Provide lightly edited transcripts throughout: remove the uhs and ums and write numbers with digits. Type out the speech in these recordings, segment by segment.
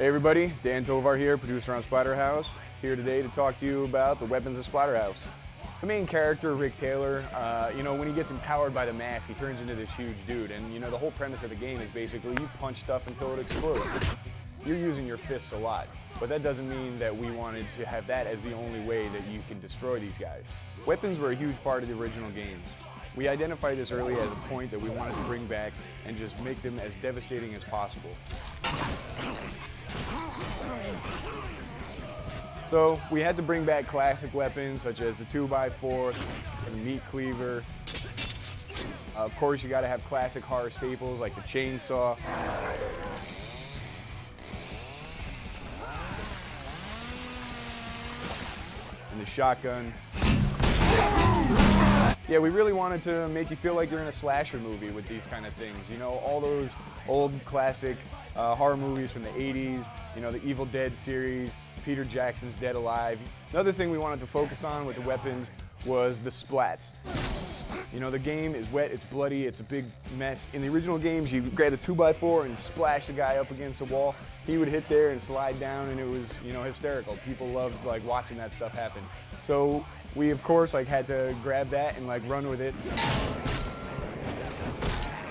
Hey everybody, Dan Tovar here, producer on Splatterhouse, here today to talk to you about the weapons of Splatterhouse. The main character, Rick Taylor, when he gets empowered by the mask, he turns into this huge dude, and the whole premise of the game is basically you punch stuff until it explodes. You're using your fists a lot, but that doesn't mean that we wanted to have that as the only way that you can destroy these guys. Weapons were a huge part of the original game. We identified this early as a point that we wanted to bring back and just make them as devastating as possible. So we had to bring back classic weapons such as the 2x4, the meat cleaver. Of course, you got to have classic horror staples like the chainsaw. And the shotgun. Yeah, we really wanted to make you feel like you're in a slasher movie with these kind of things. You know, all those old classic horror movies from the 80s, the Evil Dead series, Peter Jackson's Dead Alive. Another thing we wanted to focus on with the weapons was the splats. The game is wet, it's bloody, it's a big mess. In the original games, you grab the 2x4 and splash the guy up against the wall. He would hit there and slide down, and it was, hysterical. People loved watching that stuff happen. So we, of course, had to grab that and run with it.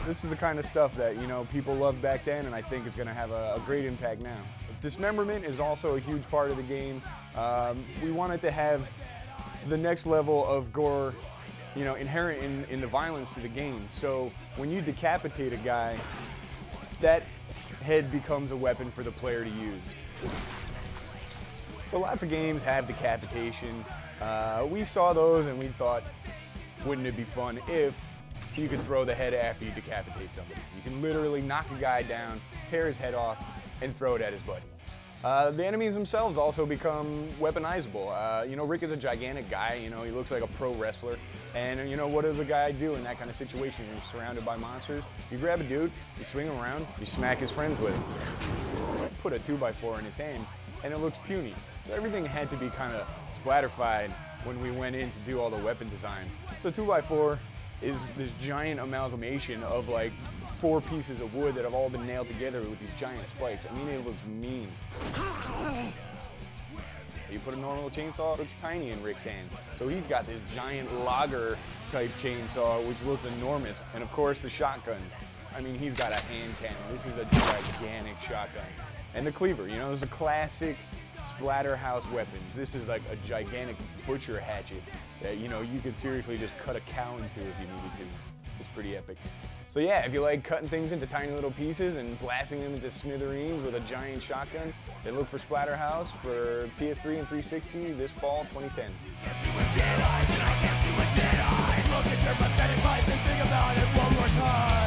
This is the kind of stuff that, people loved back then, and I think it's going to have a great impact now. Dismemberment is also a huge part of the game. We wanted to have the next level of gore, inherent in the violence to the game. So when you decapitate a guy, that head becomes a weapon for the player to use. So lots of games have decapitation. We saw those and we thought, wouldn't it be fun if you could throw the head after you decapitate somebody? You can literally knock a guy down, tear his head off, and throw it at his buddy. The enemies themselves also become weaponizable. Rick is a gigantic guy, he looks like a pro wrestler. And what does a guy do in that kind of situation when you're surrounded by monsters? You grab a dude, you swing him around, you smack his friends with it. Put a 2x4 in his hand, and it looks puny. So everything had to be kind of splatterfied when we went in to do all the weapon designs. So 2x4 is this giant amalgamation of 4 pieces of wood that have all been nailed together with these giant spikes. I mean, it looks mean. You put a normal chainsaw, it looks tiny in Rick's hand. So he's got this giant logger type chainsaw, which looks enormous. And of course the shotgun. I mean, he's got a hand cannon. This is a gigantic shotgun. And the cleaver, this is a classic Splatterhouse weapons. This is like a gigantic butcher hatchet that, you could seriously just cut a cow into if you needed to. It's pretty epic. So yeah, if you like cutting things into tiny little pieces and blasting them into smithereens with a giant shotgun, then look for Splatterhouse for PS3 and 360 this fall 2010. Guess you were dead eyes and I guess you were dead eyes. Look at your pathetic life and think about it one more time.